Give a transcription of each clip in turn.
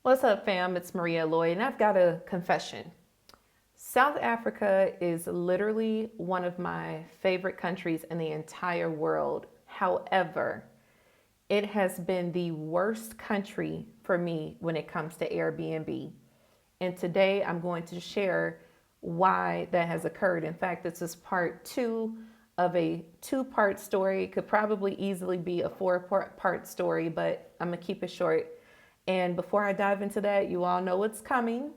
What's up, fam? It's Maria Lloyd, and I've got a confession. South Africa is literally one of my favorite countries in the entire world. However, it has been the worst country for me when it comes to Airbnb. And today I'm going to share why that has occurred. In fact, this is part two of a two-part story. It could probably easily be a four-part story, but I'm going to keep it short. And before I dive into that, you all know what's coming.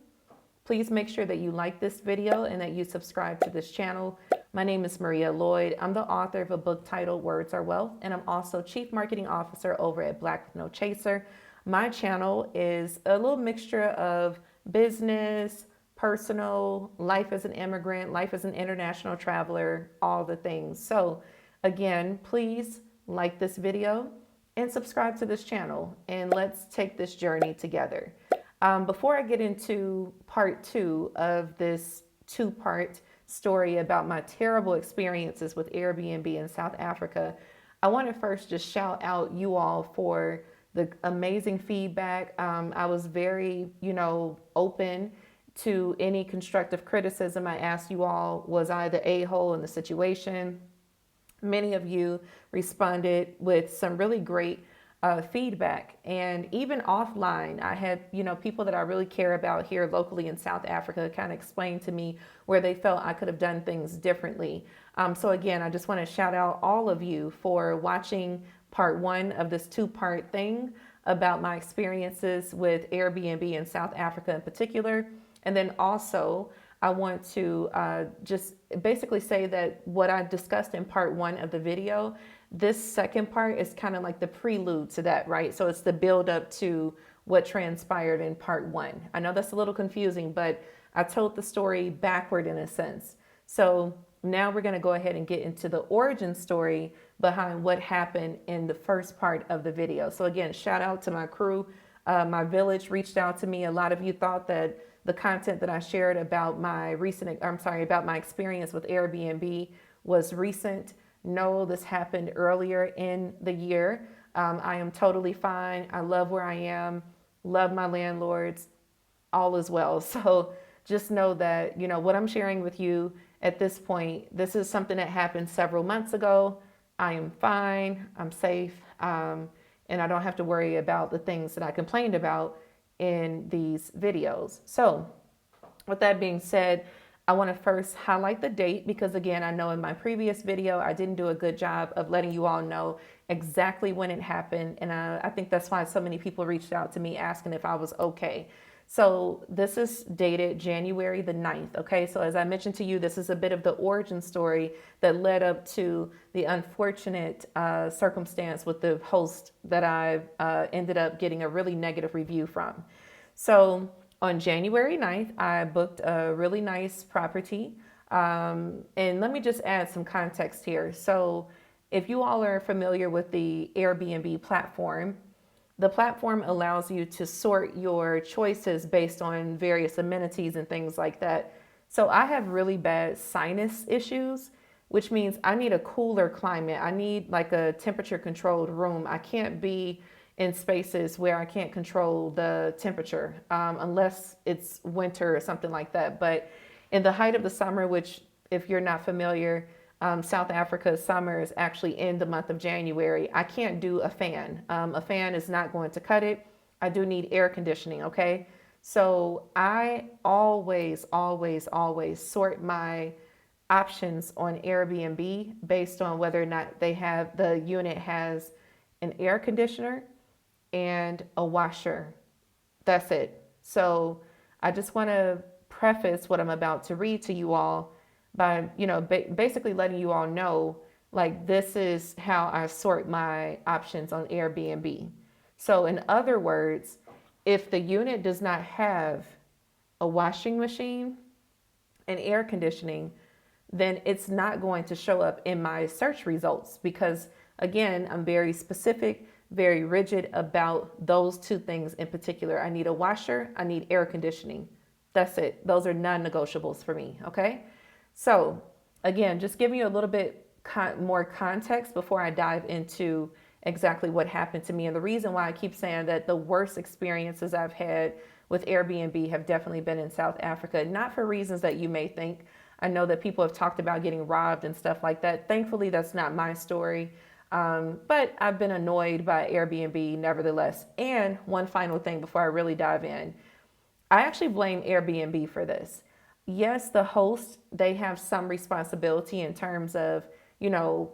Please make sure that you like this video and that you subscribe to this channel. My name is Maria Lloyd. I'm the author of a book titled Words Are Wealth, and I'm also Chief Marketing Officer over at Black with No Chaser. My channel is a little mixture of business, personal, life as an immigrant, life as an international traveler, all the things. So again, please like this video and subscribe to this channel, and let's take this journey together. Before I get into part two of this two-part story about my terrible experiences with Airbnb in South Africa, I want to first just shout out you all for the amazing feedback. I was very, open to any constructive criticism. I asked you all, was I the a-hole in the situation? Many of you responded with some really great feedback. And even offline, I had, people that I really care about here locally in South Africa kind of explained to me where they felt I could have done things differently. So again, I just want to shout out all of you for watching part one of this two-part thing about my experiences with Airbnb in South Africa in particular. And then also, I want to just basically say that what I discussed in part one of the video, this second part is kind of like the prelude to that, right? So it's the build up to what transpired in part one. I know that's a little confusing, but I told the story backward in a sense. So now we're going to go ahead and get into the origin story behind what happened in the first part of the video. So again, shout out to my crew. My village reached out to me. A lot of you thought that the content that I shared about my about my experience with Airbnb was recent. No, this happened earlier in the year. I am totally fine. I love where I am, love my landlords, all is well. So just know that, what I'm sharing with you at this point, this is something that happened several months ago. I am fine, I'm safe, and I don't have to worry about the things that I complained about in these videos. So with that being said, I want to first highlight the date because again, I know in my previous video, I didn't do a good job of letting you all know exactly when it happened. And I think that's why so many people reached out to me asking if I was okay. So this is dated January the 9th. Okay. So as I mentioned to you, this is a bit of the origin story that led up to the unfortunate circumstance with the host that I ended up getting a really negative review from. So on January 9th, I booked a really nice property. And let me just add some context here. So if you all are familiar with the Airbnb platform, the platform allows you to sort your choices based on various amenities and things like that. So I have really bad sinus issues, which means I need a cooler climate. I need like a temperature controlled room. I can't be in spaces where I can't control the temperature unless it's winter or something like that. But in the height of the summer, which if you're not familiar, South Africa's summer is actually in the month of January. I can't do a fan. A fan is not going to cut it. I do need air conditioning, okay? So I always sort my options on Airbnb based on whether or not the unit has an air conditioner and a washer. That's it. So I just want to preface what I'm about to read to you all by, basically letting you all know, like, this is how I sort my options on Airbnb. So in other words, if the unit does not have a washing machine and air conditioning, then it's not going to show up in my search results because, again, I'm very specific, very rigid about those two things in particular. I need a washer, I need air conditioning. That's it. Those are non-negotiables for me, okay? So again, just giving you a little bit more context before I dive into exactly what happened to me. And the reason why I keep saying that the worst experiences I've had with Airbnb have definitely been in South Africa, not for reasons that you may think. I know that people have talked about getting robbed and stuff like that. Thankfully, that's not my story. But I've been annoyed by Airbnb nevertheless. And one final thing before I really dive in, I actually blame Airbnb for this. Yes, the host, they have some responsibility in terms of,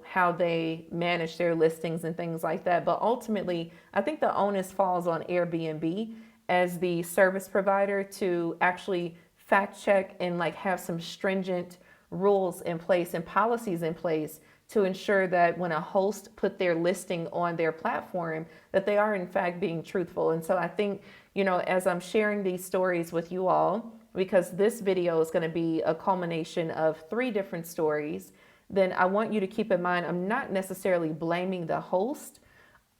how they manage their listings and things like that. But ultimately, I think the onus falls on Airbnb as the service provider to actually fact check and like have some stringent rules in place and policies in place to ensure that when a host put their listing on their platform, that they are in fact being truthful. And so I think, as I'm sharing these stories with you all, because this video is going to be a culmination of 3 different stories, then I want you to keep in mind, I'm not necessarily blaming the host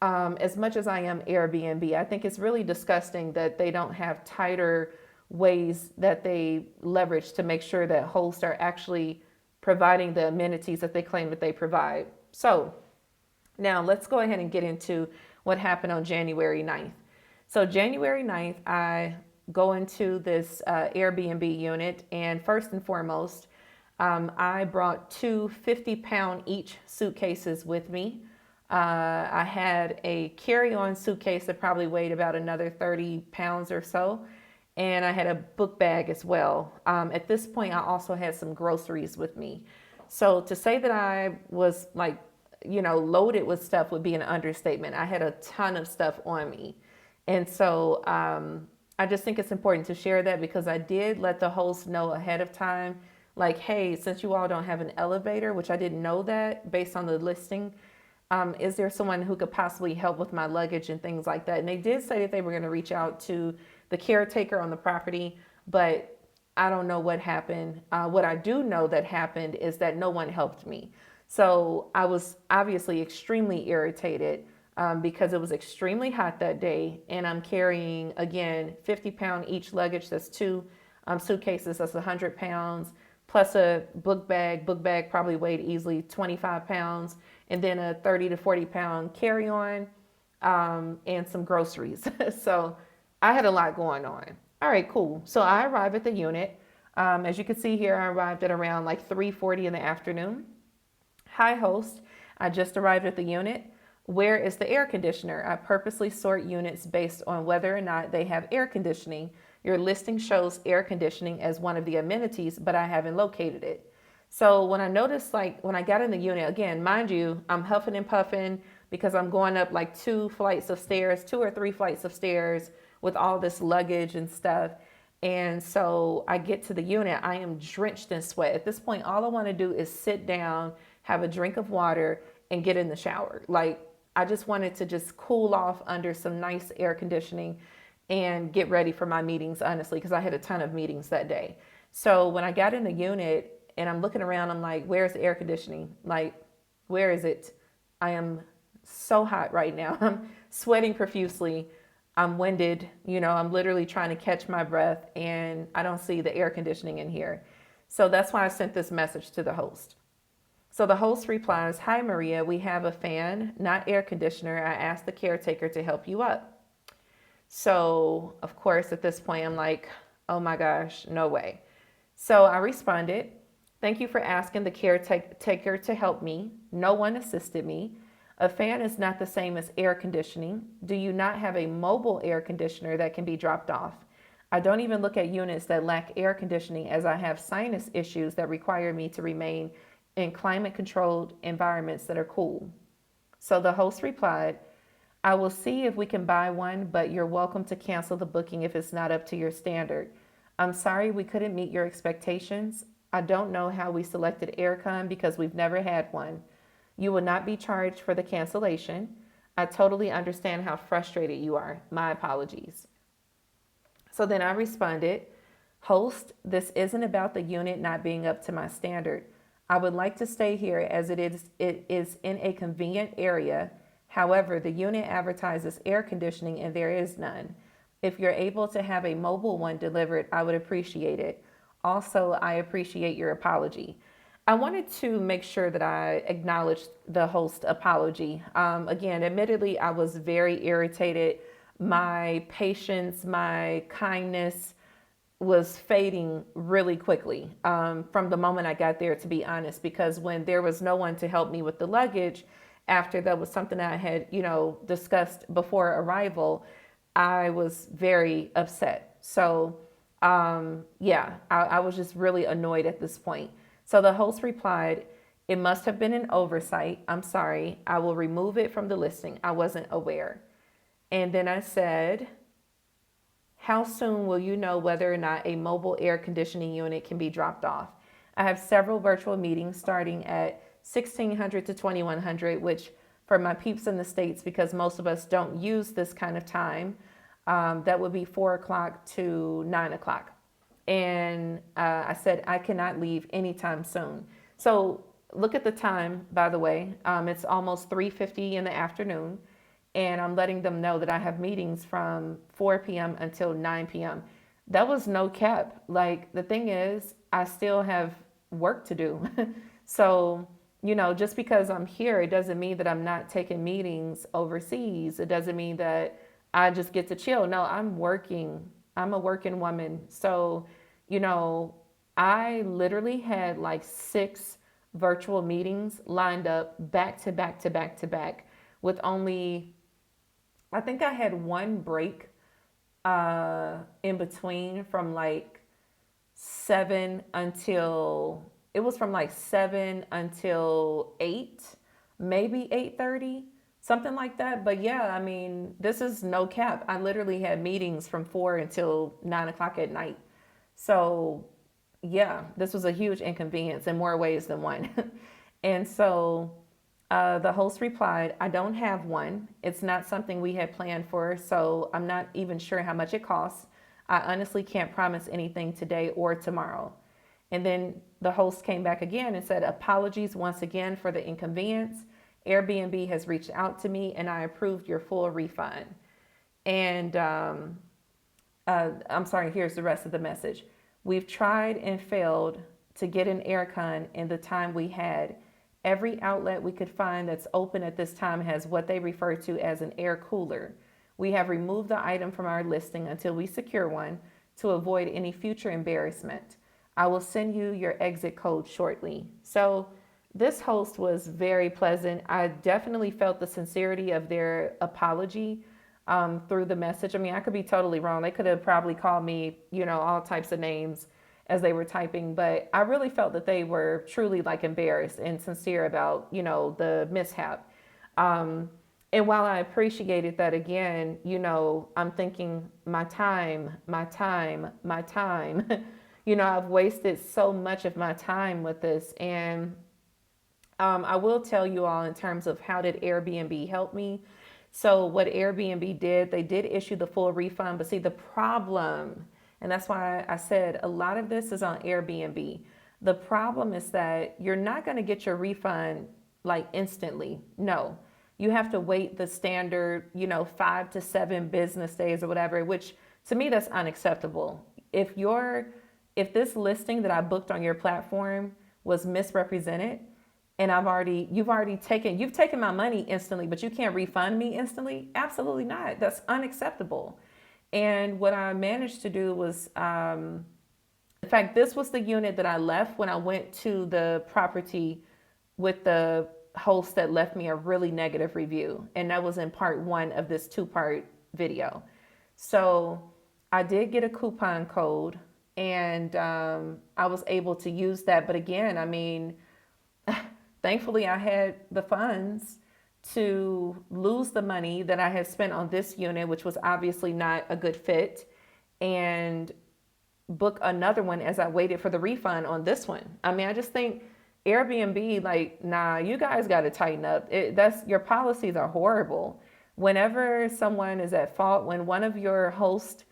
as much as I am Airbnb. I think it's really disgusting that they don't have tighter ways that they leverage to make sure that hosts are actually providing the amenities that they claim that they provide. So now let's go ahead and get into what happened on January 9th. So January 9th, I go into this Airbnb unit, and first and foremost, I brought 2 50-pound each suitcases with me. I had a carry-on suitcase that probably weighed about another 30 pounds or so. And I had a book bag as well. At this point, I also had some groceries with me. So to say that I was like, loaded with stuff would be an understatement. I had a ton of stuff on me. And so I just think it's important to share that, because I did let the host know ahead of time, like, hey, since you all don't have an elevator, which I didn't know that based on the listing, is there someone who could possibly help with my luggage and things like that? And they did say that they were going to reach out to the caretaker on the property, but I don't know what happened. What I do know that happened is that no one helped me. So I was obviously extremely irritated because it was extremely hot that day. And I'm carrying, again, 50-pound each luggage. That's 2 suitcases. That's 100 pounds. Plus a book bag. Book bag probably weighed easily 25 pounds. And then a 30 to 40-pound carry-on and some groceries. So I had a lot going on. All right, cool. So I arrived at the unit. As you can see here, I arrived at around like 3:40 in the afternoon. Hi, host. I just arrived at the unit. Where is the air conditioner? I purposely sort units based on whether or not they have air conditioning. Your listing shows air conditioning as one of the amenities, but I haven't located it. So when I noticed, like when I got in the unit, again, mind you, I'm huffing and puffing because I'm going up like 2 flights of stairs, 2 or 3 flights of stairs with all this luggage and stuff. And so I get to the unit, I am drenched in sweat. At this point, all I want to do is sit down, have a drink of water, and get in the shower. Like, I just wanted to just cool off under some nice air conditioning and get ready for my meetings, honestly, because I had a ton of meetings that day. So when I got in the unit and I'm looking around, I'm like, where's the air conditioning? Like, where is it? I am so hot right now. I'm sweating profusely. I'm winded. I'm literally trying to catch my breath, and I don't see the air conditioning in here. So that's why I sent this message to the host. So the host replies, hi, Maria, we have a fan, not air conditioner. I asked the caretaker to help you up. So, of course, at this point, I'm like, oh my gosh, no way. So I responded, thank you for asking the caretaker to help me. No one assisted me. A fan is not the same as air conditioning. Do you not have a mobile air conditioner that can be dropped off? I don't even look at units that lack air conditioning, as I have sinus issues that require me to remain in climate-controlled environments that are cool. So the host replied, I will see if we can buy one, but you're welcome to cancel the booking if it's not up to your standard. I'm sorry we couldn't meet your expectations. I don't know how we selected aircon because we've never had one. You will not be charged for the cancellation. I totally understand how frustrated you are. My apologies. So then I responded, host, this isn't about the unit not being up to my standard. I would like to stay here as it is in a convenient area. However, the unit advertises air conditioning and there is none. If you're able to have a mobile one delivered, I would appreciate it. Also, I appreciate your apology. I wanted to make sure that I acknowledged the host apology. Again, admittedly, I was very irritated. My patience, my kindness was fading really quickly from the moment I got there, to be honest, because when there was no one to help me with the luggage, after that was something I had, discussed before arrival, I was very upset. So, yeah, I was just really annoyed at this point. So the host replied, "It must have been an oversight. I'm sorry. I will remove it from the listing. I wasn't aware." And then I said, "How soon will you know whether or not a mobile air conditioning unit can be dropped off? I have several virtual meetings starting at 1600 to 2100, which for my peeps in the States, because most of us don't use this kind of time, that would be 4 o'clock to 9 o'clock." And I said, "I cannot leave anytime soon." So look at the time, by the way. It's almost 3:50 in the afternoon. And I'm letting them know that I have meetings from 4 p.m. until 9 p.m. That was no cap. Like, the thing is, I still have work to do. So, just because I'm here, it doesn't mean that I'm not taking meetings overseas. It doesn't mean that I just get to chill. No, I'm working. I'm a working woman. So, I literally had like 6 virtual meetings lined up back to back to back to back with only, I think I had one break in between from like 7 until, it was from like 7 until 8, maybe 8:30, something like that. But yeah, I mean, this is no cap. I literally had meetings from 4 until 9 o'clock at night. So yeah, this was a huge inconvenience in more ways than one. And so the host replied, "I don't have one. It's not something we had planned for, so I'm not even sure how much it costs. I honestly can't promise anything today or tomorrow." And then the host came back again and said, "Apologies once again for the inconvenience. Airbnb has reached out to me and I approved your full refund." And I'm sorry, here's the rest of the message. "We've tried and failed to get an aircon in the time we had. Every outlet we could find that's open at this time has what they refer to as an air cooler. We have removed the item from our listing until we secure one to avoid any future embarrassment. I will send you your exit code shortly." So this host was very pleasant. I definitely felt the sincerity of their apology through the message. I mean, I could be totally wrong. They could have probably called me, all types of names as they were typing, but I really felt that they were truly like embarrassed and sincere about, the mishap. And while I appreciated that, again, I'm thinking my time, my time, my time. I've wasted so much of my time with this. And I will tell you all in terms of how did Airbnb help me. So what Airbnb did, they did issue the full refund, but see the problem, and that's why I said a lot of this is on Airbnb. The problem is that you're not going to get your refund like instantly. No, you have to wait the standard, 5 to 7 business days or whatever, which to me, that's unacceptable. If this listing that I booked on your platform was misrepresented, and you've taken my money instantly, but you can't refund me instantly. Absolutely not. That's unacceptable. And what I managed to do was, in fact, this was the unit that I left when I went to the property with the host that left me a really negative review. And that was in part 1 of this 2-part video. So I did get a coupon code and I was able to use that. But again, I mean, thankfully, I had the funds to lose the money that I had spent on this unit, which was obviously not a good fit, and book another one as I waited for the refund on this one. I mean, I just think Airbnb, like, nah, you guys got to tighten up. Your policies are horrible. Whenever someone is at fault, when one of your hosts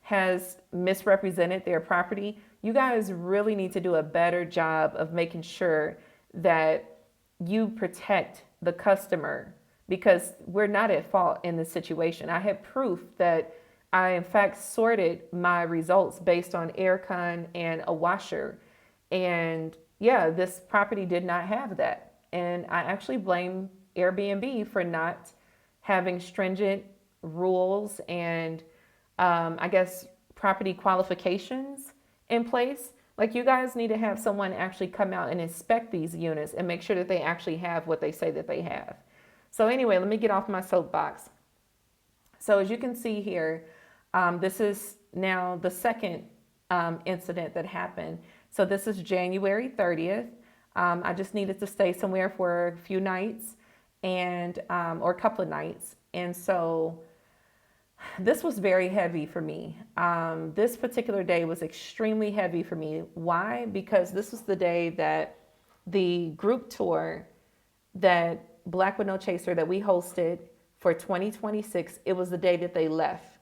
has misrepresented their property, you guys really need to do a better job of making sure that you protect the customer, because we're not at fault in this situation. I had proof that I, in fact, sorted my results based on aircon and a washer. And, yeah, this property did not have that. And I actually blame Airbnb for not having stringent rules and I guess property qualifications in place. Like you guys need to have someone actually come out and inspect these units and make sure that they actually have what they say that they have. So anyway, let me get off my soapbox. So as you can see here, this is now the second incident that happened. So this is January 30th. I just needed to stay somewhere for a few nights and or a couple of nights. And so this was very heavy for me. This particular day was extremely heavy for me. Why? Because this was the day that the group tour that Black with No Chaser that we hosted for 2026, it was the day that they left.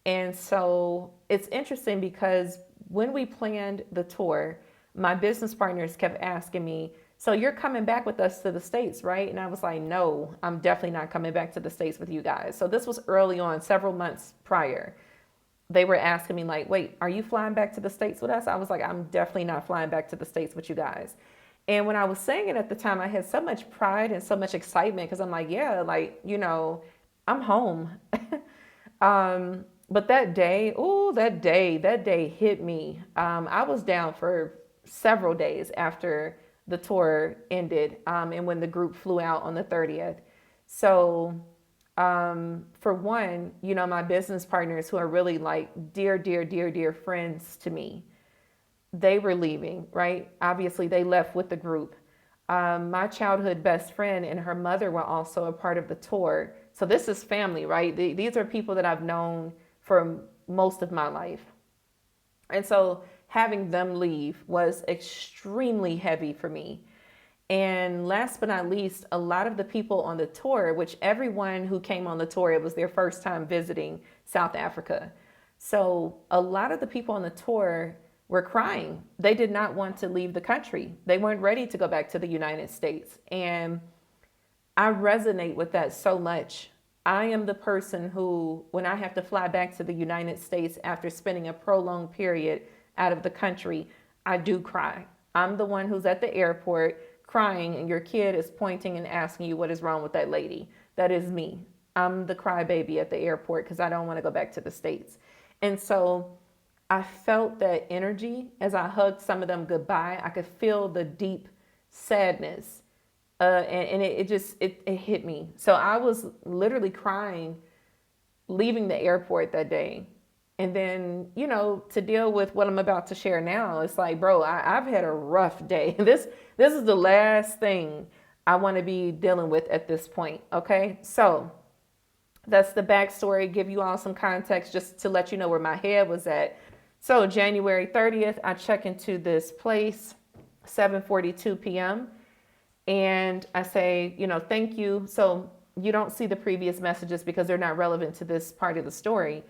And so it's interesting because when we planned the tour, my business partners kept asking me, so you're coming back with us to the States, right? And I was like, no, I'm definitely not coming back to the States with you guys. So this was early on, several months prior. They were asking me like, wait, are you flying back to the States with us? I was like, I'm definitely not flying back to the States with you guys. And when I was saying it at the time, I had so much pride and so much excitement because I'm like, yeah, like, you know, I'm home. But that day, that day hit me. I was down for several days after the tour ended and when the group flew out on the 30th. So for one, you know, my business partners who are really like dear, dear, dear, dear friends to me, they were leaving, right? Obviously, they left with the group. My childhood best friend and her mother were also a part of the tour. So this is family, right? These are people that I've known for most of my life. And so having them leave was extremely heavy for me. And last but not least, a lot of the people on the tour, which everyone who came on the tour, it was their first time visiting South Africa. So a lot of the people on the tour were crying. They did not want to leave the country. They weren't ready to go back to the United States. And I resonate with that so much. I am the person who, when I have to fly back to the United States after spending a prolonged period out of the country, I do cry. I'm the one who's at the airport crying and your kid is pointing and asking you what is wrong with that lady. That is me. I'm the crybaby at the airport because I don't want to go back to the States. And so I felt that energy as I hugged some of them goodbye. I could feel the deep sadness. And it hit me. So I was literally crying leaving the airport that day. And then, you know, to deal with what I'm about to share now, it's like, bro, I've had a rough day. This is the last thing I want to be dealing with at this point. Okay. So that's the backstory. Give you all some context just to let you know where my head was at. So January 30th, I check into this place, 7:42 p.m. And I say, you know, thank you. So you don't see the previous messages because they're not relevant to this part of the story.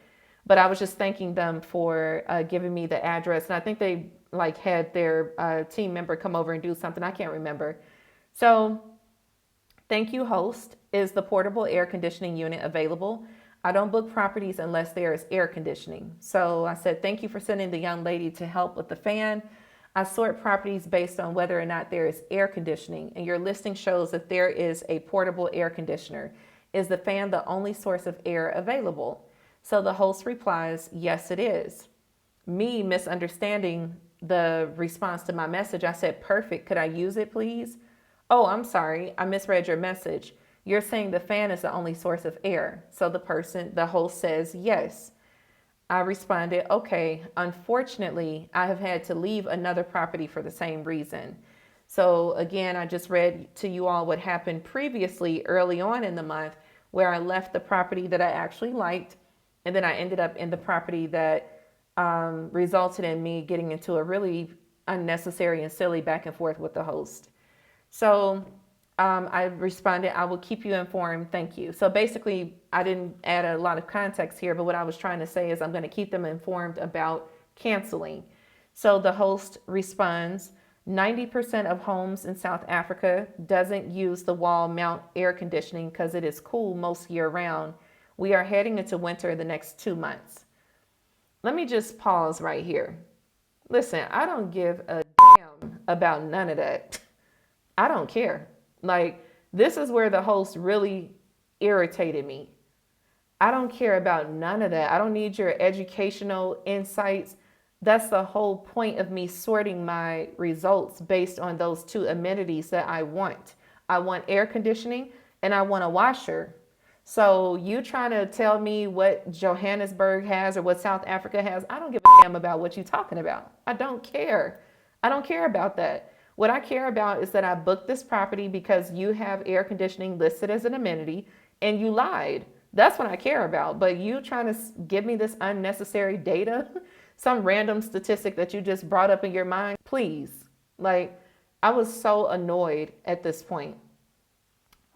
But I was just thanking them for giving me the address. And I think they like had their team member come over and do something. I can't remember. So thank you, host. Is the portable air conditioning unit available? I don't book properties unless there is air conditioning. So I said, thank you for sending the young lady to help with the fan. I sort properties based on whether or not there is air conditioning, and your listing shows that there is a portable air conditioner. Is the fan the only source of air available? So the host replies, yes, it is. Me misunderstanding the response to my message, I said, perfect. Could I use it, please? Oh, I'm sorry. I misread your message. You're saying the fan is the only source of air. So the host says, yes. I responded, okay, unfortunately, I have had to leave another property for the same reason. So again, I just read to you all what happened previously early on in the month where I left the property that I actually liked. And then I ended up in the property that resulted in me getting into a really unnecessary and silly back and forth with the host. So I responded, I will keep you informed. Thank you. So basically, I didn't add a lot of context here, but what I was trying to say is I'm going to keep them informed about canceling. So the host responds, 90% of homes in South Africa doesn't use the wall mount air conditioning because it is cool most year round. We are heading into winter the next 2 months. Let me just pause right here. Listen, I don't give a damn about none of that. I don't care. Like, this is where the host really irritated me. I don't care about none of that. I don't need your educational insights. That's the whole point of me sorting my results based on those two amenities that I want. I want air conditioning and I want a washer. So you trying to tell me what Johannesburg has or what South Africa has? I don't give a damn about what you're talking about. I don't care. I don't care about that. What I care about is that I booked this property because you have air conditioning listed as an amenity and you lied. That's what I care about. But you trying to give me this unnecessary data, some random statistic that you just brought up in your mind, please. Like, I was so annoyed at this point.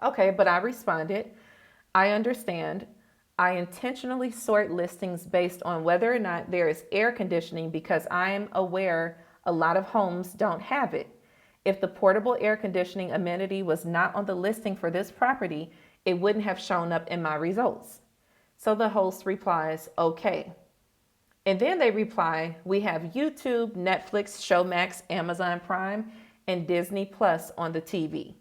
Okay, but I responded. I understand. I intentionally sort listings based on whether or not there is air conditioning because I am aware a lot of homes don't have it. If the portable air conditioning amenity was not on the listing for this property, it wouldn't have shown up in my results. So the host replies, okay. And then they reply, we have YouTube, Netflix, Showmax, Amazon Prime, and Disney Plus on the TV.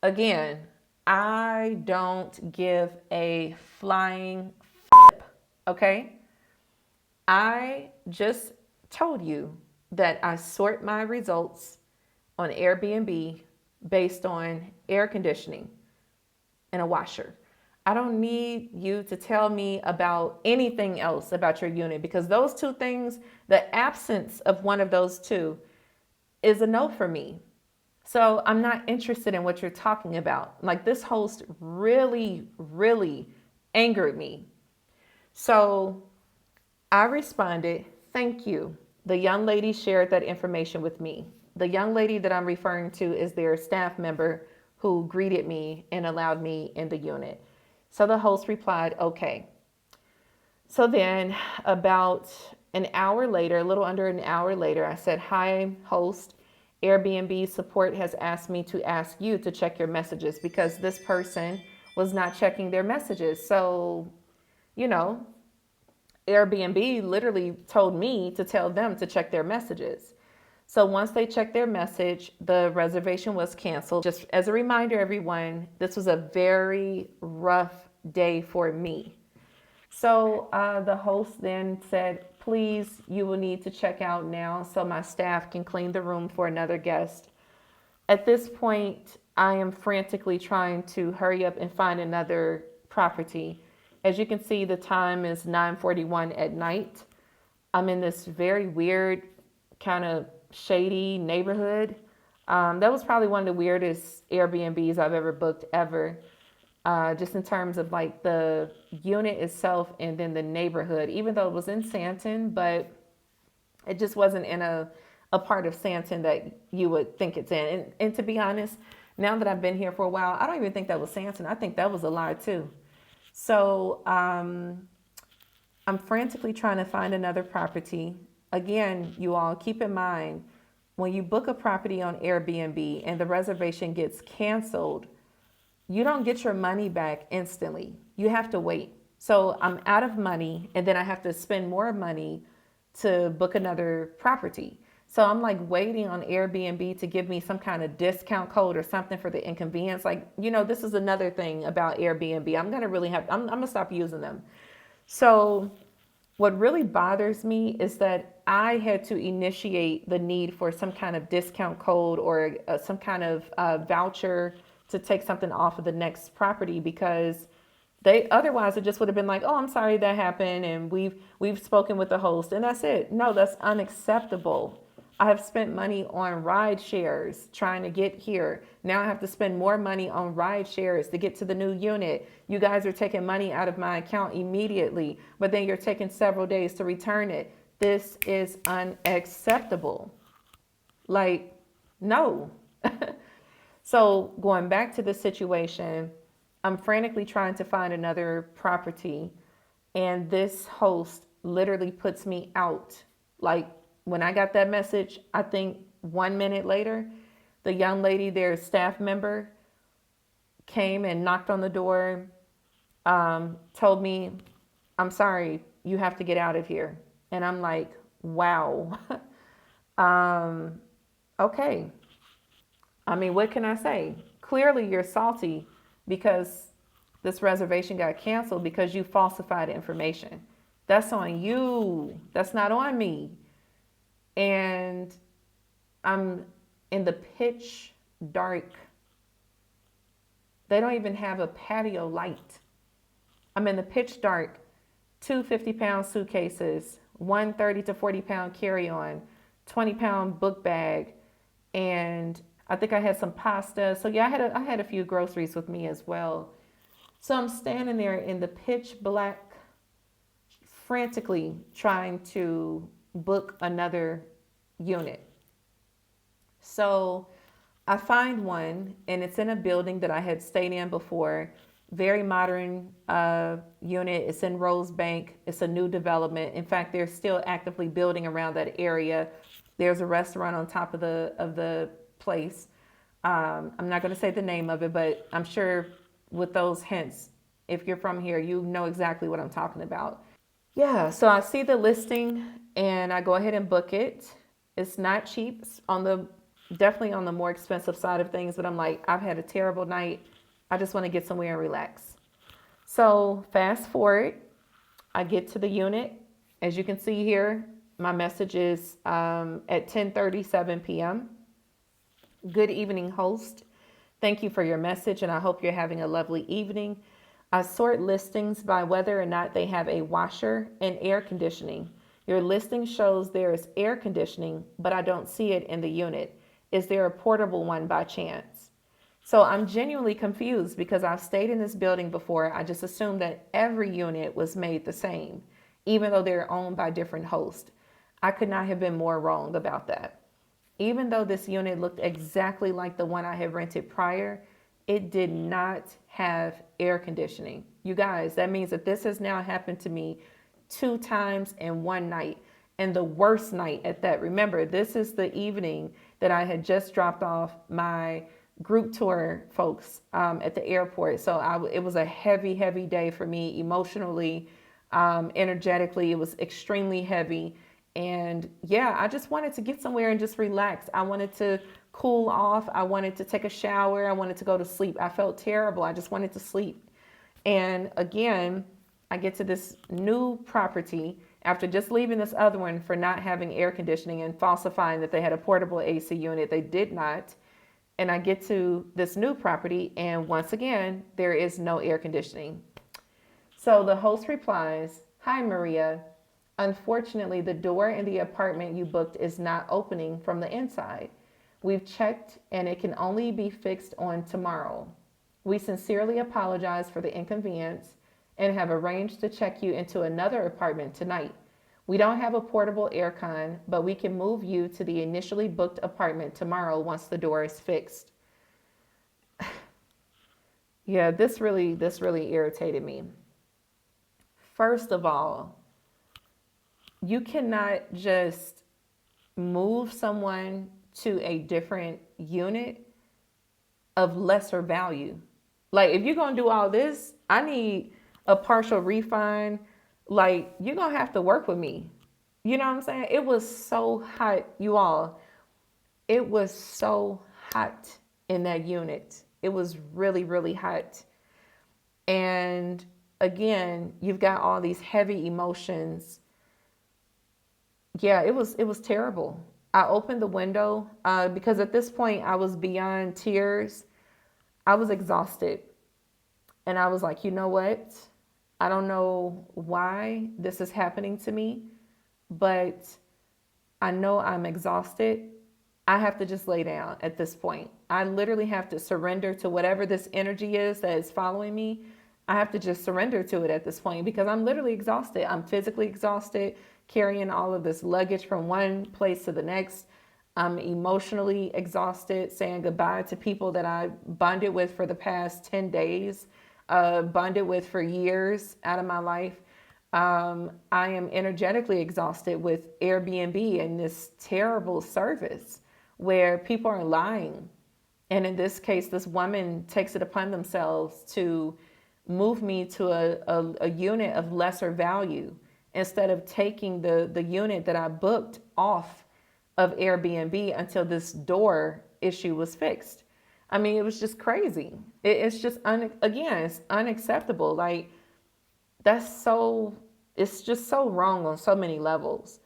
Again, I don't give a flying flip, okay? I just told you that I sort my results on Airbnb based on air conditioning and a washer. I don't need you to tell me about anything else about your unit because those two things, the absence of one of those two is a no for me. So I'm not interested in what you're talking about. Like, this host really, really angered me. So I responded, thank you. The young lady shared that information with me. The young lady that I'm referring to is their staff member who greeted me and allowed me in the unit. So the host replied, okay. So then about an hour later, a little under an hour later, I said, hi, host. Airbnb support has asked me to ask you to check your messages because this person was not checking their messages. So, Airbnb literally told me to tell them to check their messages. So once they checked their message, the reservation was canceled. Just as a reminder, everyone, this was a very rough day for me. So the host then said, please, you will need to check out now so my staff can clean the room for another guest. At this point, I am frantically trying to hurry up and find another property. As you can see, the time is 9:41 at night. I'm in this very weird, kind of shady neighborhood. That was probably one of the weirdest Airbnbs I've ever booked ever. Just in terms of like the unit itself and then the neighborhood, even though it was in Santon, but it just wasn't in a part of Santon that you would think it's in. And to be honest, now that I've been here for a while, I don't even think that was Santon. I think that was a lie too. So I'm frantically trying to find another property. Again, you all keep in mind, when you book a property on Airbnb and the reservation gets canceled, you don't get your money back instantly. You have to wait. So I'm out of money and then I have to spend more money to book another property. So I'm like waiting on Airbnb to give me some kind of discount code or something for the inconvenience. Like, this is another thing about Airbnb. I'm gonna stop using them. So what really bothers me is that I had to initiate the need for some kind of discount code or some kind of voucher to take something off of the next property because otherwise it just would have been like, oh, I'm sorry that happened and we've spoken with the host and that's it. No, that's unacceptable. I have spent money on ride shares trying to get here. Now I have to spend more money on ride shares to get to the new unit. You guys are taking money out of my account immediately, but then you're taking several days to return it. This is unacceptable. Like, no. So going back to the situation, I'm frantically trying to find another property and this host literally puts me out. Like, when I got that message, I think 1 minute later, the young lady, their staff member, came and knocked on the door, told me, I'm sorry, you have to get out of here. And I'm like, wow. Okay. I mean, what can I say? Clearly, you're salty because this reservation got canceled because you falsified information. That's on you. That's not on me. And I'm in the pitch dark. They don't even have a patio light. I'm in the pitch dark, two 50-pound suitcases, one 30 to 40-pound carry-on, 20-pound book bag, and I think I had some pasta. So yeah, I had a few groceries with me as well. So I'm standing there in the pitch black, frantically trying to book another unit. So I find one, and it's in a building that I had stayed in before. Very modern unit. It's in Rosebank. It's a new development. In fact, they're still actively building around that area. There's a restaurant on top of the place. I'm not going to say the name of it, but I'm sure with those hints, if you're from here, you know exactly what I'm talking about. Yeah, so I see the listing and I go ahead and book it. It's not cheap. It's on the definitely on the more expensive side of things, but I'm like, I've had a terrible night. I just want to get somewhere and relax. So fast forward, I get to the unit. As you can see here, my message is at 10:37 p.m. Good evening, host. Thank you for your message, and I hope you're having a lovely evening. I sort listings by whether or not they have a washer and air conditioning. Your listing shows there is air conditioning, but I don't see it in the unit. Is there a portable one by chance? So I'm genuinely confused because I've stayed in this building before. I just assumed that every unit was made the same, even though they're owned by different hosts. I could not have been more wrong about that. Even though this unit looked exactly like the one I had rented prior, it did not have air conditioning. You guys, that means that this has now happened to me 2 times in one night, and the worst night at that. Remember, this is the evening that I had just dropped off my group tour folks at the airport. So it was a heavy, heavy day for me emotionally, energetically. It was extremely heavy. And yeah, I just wanted to get somewhere and just relax. I wanted to cool off. I wanted to take a shower. I wanted to go to sleep. I felt terrible. I just wanted to sleep. And again, I get to this new property after just leaving this other one for not having air conditioning and falsifying that they had a portable AC unit. They did not. And I get to this new property, and once again, there is no air conditioning. So the host replies, "Hi, Maria. Unfortunately, the door in the apartment you booked is not opening from the inside. We've checked and it can only be fixed on tomorrow. We sincerely apologize for the inconvenience and have arranged to check you into another apartment tonight. We don't have a portable aircon, but we can move you to the initially booked apartment tomorrow once the door is fixed." Yeah, this really irritated me. First of all, you cannot just move someone to a different unit of lesser value. Like, if you're going to do all this, I need a partial refund. Like, you're going to have to work with me. You know what I'm saying? It was so hot, you all. It was so hot in that unit. It was really, really hot. And again, you've got all these heavy emotions. Yeah, it was terrible. I opened the window because at this point I was beyond tears. I was exhausted. And I was like, you know what? I don't know why this is happening to me, but I know I'm exhausted. I have to just lay down at this point. I literally have to surrender to whatever this energy is that is following me. I have to just surrender to it at this point because I'm literally exhausted. I'm physically exhausted, carrying all of this luggage from one place to the next. I'm emotionally exhausted, saying goodbye to people that I bonded with for the past 10 days, bonded with for years out of my life. I am energetically exhausted with Airbnb and this terrible service where people are lying. And in this case, this woman takes it upon themselves to move me to a unit of lesser value instead of taking the unit that I booked off of Airbnb until this door issue was fixed. I mean, it was just crazy. It's just, again, it's unacceptable. Like, that's so, it's just so wrong on so many levels.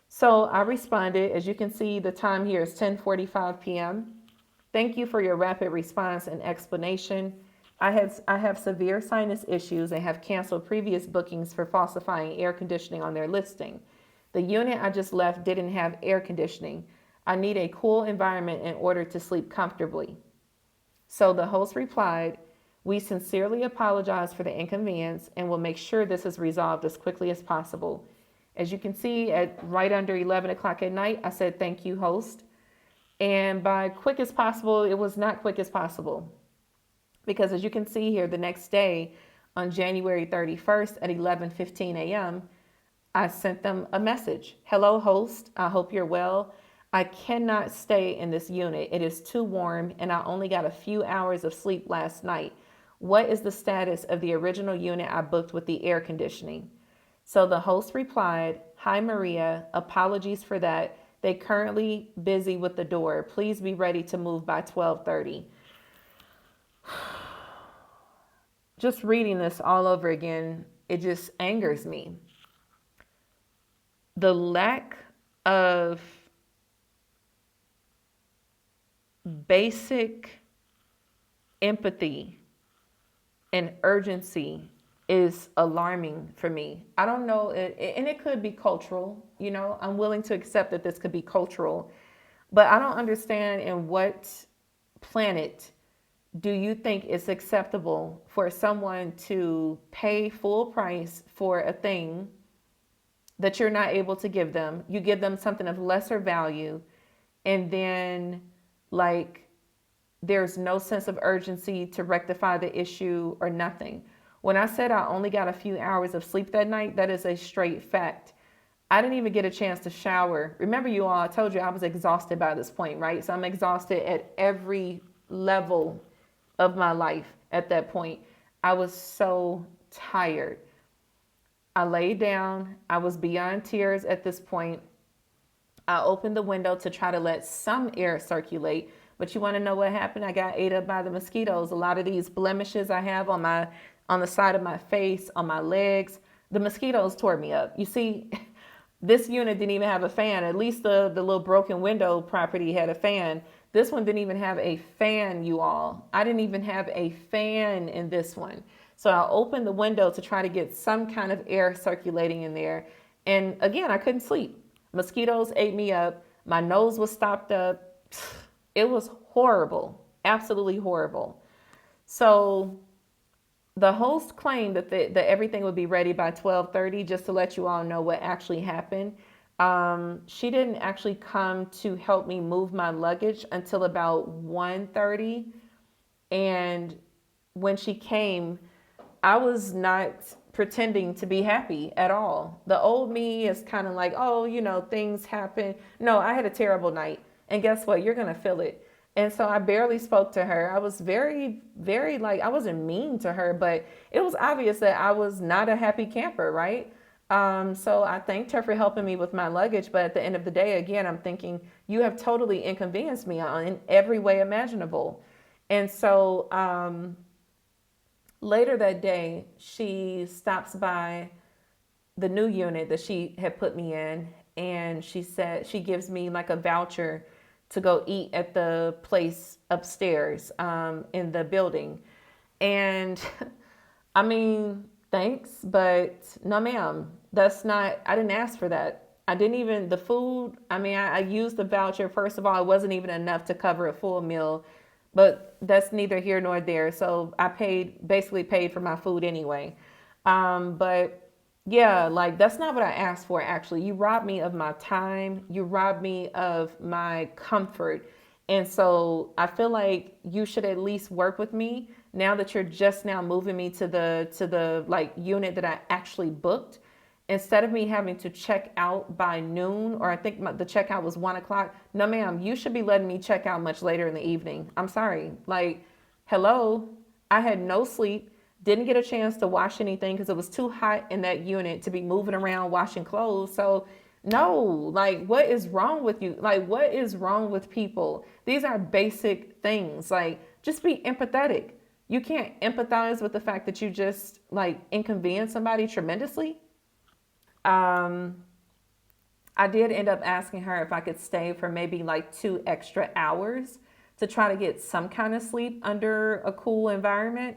So I responded. As you can see, the time here is 10:45 p.m. Thank you for your rapid response and explanation. I have severe sinus issues and have canceled previous bookings for falsifying air conditioning on their listing. The unit I just left didn't have air conditioning. I need a cool environment in order to sleep comfortably. So the host replied, "We sincerely apologize for the inconvenience and will make sure this is resolved as quickly as possible." As you can see, at right under 11 o'clock at night, I said, "Thank you, host." And by quick as possible, it was not quick as possible. Because as you can see here, the next day on January 31st at 11:15 a.m., I sent them a message. "Hello, host. I hope you're well. I cannot stay in this unit. It is too warm and I only got a few hours of sleep last night. What is the status of the original unit I booked with the air conditioning?" So the host replied, "Hi, Maria. Apologies for that. They currently busy with the door. Please be ready to move by 12:30. Just reading this all over again, it just angers me. The lack of basic empathy and urgency is alarming for me. I don't know, and it could be cultural, I'm willing to accept that this could be cultural, but I don't understand in what planet do you think it's acceptable for someone to pay full price for a thing that you're not able to give them? You give them something of lesser value, and then there's no sense of urgency to rectify the issue or nothing. When I said I only got a few hours of sleep that night, that is a straight fact. I didn't even get a chance to shower. Remember, you all, I told you I was exhausted by this point, right? So I'm exhausted at every level of my life at that point. I was so tired. I laid down. I was beyond tears at this point. I opened the window to try to let some air circulate. But you want to know what happened? I got ate up by the mosquitoes. A lot of these blemishes I have on the side of my face, on my legs, the mosquitoes tore me up. You see, this unit didn't even have a fan. At least the little broken window property had a fan. This one didn't even have a fan, you all. I didn't even have a fan in this one. So I opened the window to try to get some kind of air circulating in there. And again, I couldn't sleep. Mosquitoes ate me up. My nose was stopped up. It was horrible, absolutely horrible. So the host claimed that everything would be ready by 12:30. Just to let you all know what actually happened. She didn't actually come to help me move my luggage until about 1:30. And when she came, I was not pretending to be happy at all. The old me is kind of like, oh, things happen. No, I had a terrible night. And guess what? You're going to feel it. And so I barely spoke to her. I was very, very I wasn't mean to her, but it was obvious that I was not a happy camper, right? So I thanked her for helping me with my luggage. But at the end of the day, again, I'm thinking, you have totally inconvenienced me in every way imaginable. And so later that day, she stops by the new unit that she had put me in. And she said, she gives me a voucher to go eat at the place upstairs in the building. And I mean, thanks, but no, ma'am, I didn't ask for that. I didn't even, the food, I used the voucher. First of all, it wasn't even enough to cover a full meal, but that's neither here nor there. So I basically paid for my food anyway. But yeah, that's not what I asked for, actually. You robbed me of my time. You robbed me of my comfort. And so I feel like you should at least work with me now that you're just now moving me to the unit that I actually booked. Instead of me having to check out by noon, or I think the checkout was 1 o'clock. No, ma'am, you should be letting me check out much later in the evening. I'm sorry. Hello, I had no sleep. Didn't get a chance to wash anything because it was too hot in that unit to be moving around washing clothes. So No, like what is wrong with you? Like what is wrong with people? These are basic things. Like just be empathetic. You can't empathize with the fact that you just like inconvenience somebody tremendously. Um, I did end up asking her if I could stay for maybe like 2 extra hours to try to get some kind of sleep under a cool environment.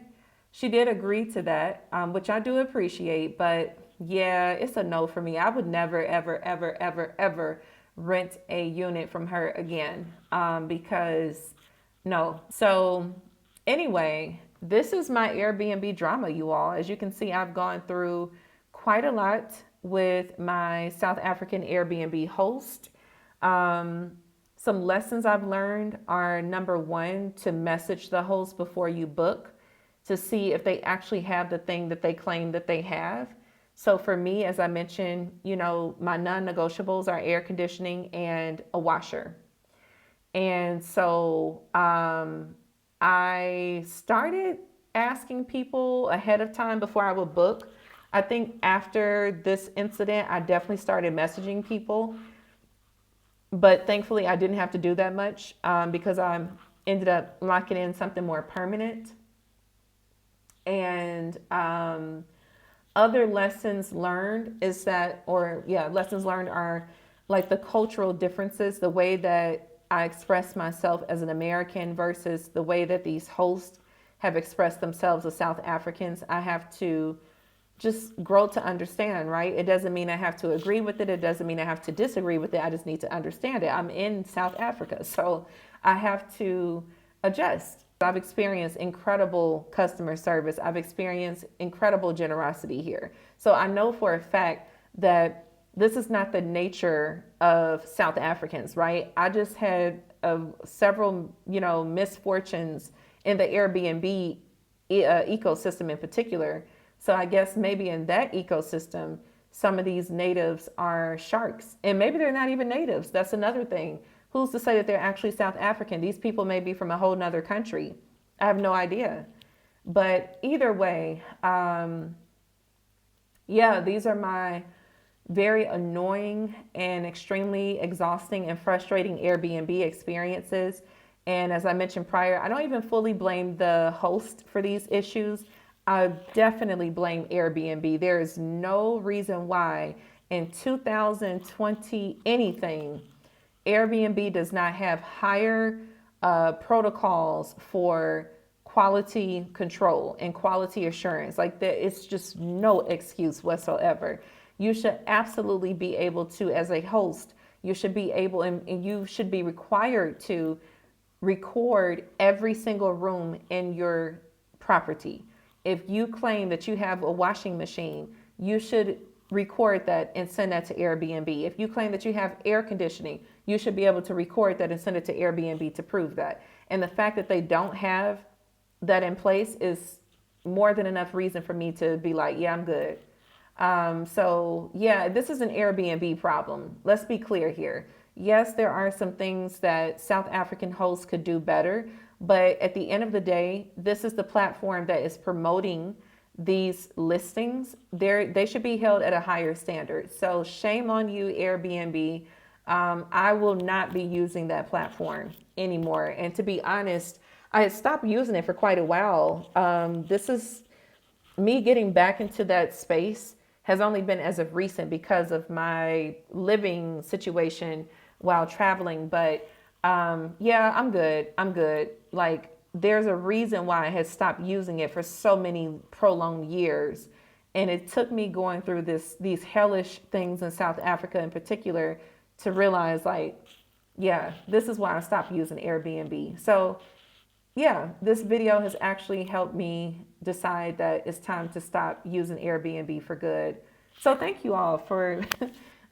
She did agree to that, which I do appreciate. But yeah, it's a no for me. I would never, ever, ever, ever, ever rent a unit from her again, because no. So anyway, this is my Airbnb drama, you all. As you can see, I've gone through quite a lot with my South African Airbnb host. Um, some lessons I've learned are number one, to message the host before you book to see if they actually have the thing that they claim that they have. So for me, as I mentioned, my non-negotiables are air conditioning and a washer. And so I started asking people ahead of time before I would book. I think after this incident, I definitely started messaging people, but thankfully I didn't have to do that much, because I ended up locking in something more permanent. And other lessons learned is that, or yeah, lessons learned are like the cultural differences, the way that I express myself as an American versus the way that these hosts have expressed themselves as South Africans. I have to just grow to understand, right? It doesn't mean I have to agree with it. It doesn't mean I have to disagree with it. I just need to understand it. I'm in South Africa, so I have to adjust. I've experienced incredible customer service. I've experienced incredible generosity here. So I know for a fact that this is not the nature of South Africans, right? I just had several, misfortunes in the Airbnb ecosystem in particular. So I guess maybe in that ecosystem, some of these natives are sharks, and maybe they're not even natives. That's another thing. Who's to say that they're actually South African? These people may be from a whole nother country. I have no idea. But either way, yeah, these are my very annoying and extremely exhausting and frustrating Airbnb experiences. And as I mentioned prior, I don't even fully blame the host for these issues. I definitely blame Airbnb. There is no reason why in 2020 anything, Airbnb does not have higher protocols for quality control and quality assurance. Like that, it's just no excuse whatsoever. You should absolutely be able to, as a host, you should be able and you should be required to record every single room in your property. If you claim that you have a washing machine, you should record that and send that to Airbnb. If you claim that you have air conditioning, you should be able to record that and send it to Airbnb to prove that. And the fact that they don't have that in place is more than enough reason for me to be like, yeah, I'm good. So yeah, this is an Airbnb problem. Let's be clear here. Yes, there are some things that South African hosts could do better, but at the end of the day, this is the platform that is promoting these listings. They should be held at a higher standard. So shame on you, Airbnb. I will not be using that platform anymore. And to be honest, I had stopped using it for quite a while. This is me getting back into that space has only been as of recent because of my living situation while traveling. But yeah, I'm good. I'm good. Like there's a reason why I had stopped using it for so many prolonged years. And it took me going through these hellish things in South Africa in particular to realize like, yeah, this is why I stopped using Airbnb. So yeah, this video has actually helped me decide that it's time to stop using Airbnb for good. So thank you all for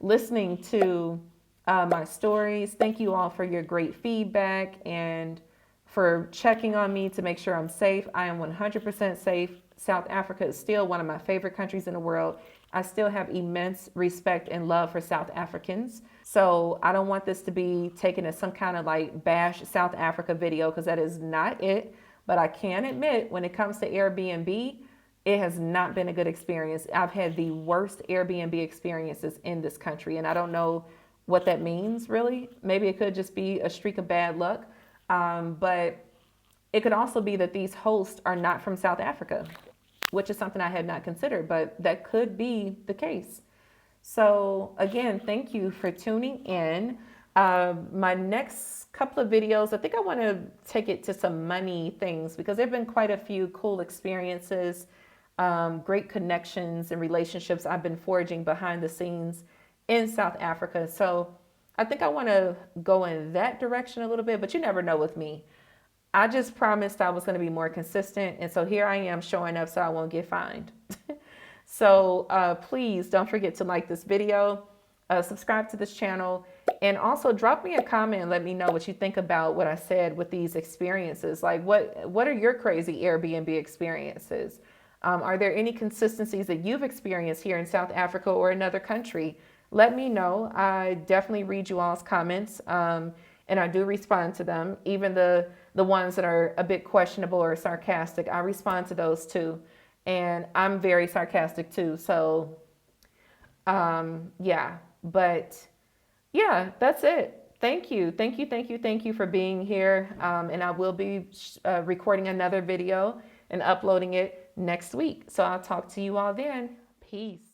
listening to my stories. Thank you all for your great feedback and for checking on me to make sure I'm safe. I am 100% safe. South Africa is still one of my favorite countries in the world. I still have immense respect and love for South Africans. So I don't want this to be taken as some kind of like bash South Africa video because that is not it. But I can admit when it comes to Airbnb, It has not been a good experience. I've had the worst Airbnb experiences in this country, and I don't know what that means really. Maybe it could just be a streak of bad luck, but it could also be that these hosts are not from South Africa, which is something I had not considered, but that could be the case. So again, thank you for tuning in. My next couple of videos, I think I want to take it to some money things because there have been quite a few cool experiences, great connections and relationships I've been forging behind the scenes in South Africa. So I think I want to go in that direction a little bit, but you never know with me. I just promised I was going to be more consistent. And so here I am showing up so I won't get fined. So please don't forget to like this video, subscribe to this channel, and also drop me a comment and let me know what you think about what I said with these experiences. Like what are your crazy Airbnb experiences? Are there any consistencies that you've experienced here in South Africa or another country? Let me know. I definitely read you all's comments, and I do respond to them. Even the ones that are a bit questionable or sarcastic, I respond to those too. And I'm very sarcastic too. So, yeah, but yeah, that's it. Thank you. Thank you. Thank you. Thank you for being here. And I will be recording another video and uploading it next week. So I'll talk to you all then. Peace.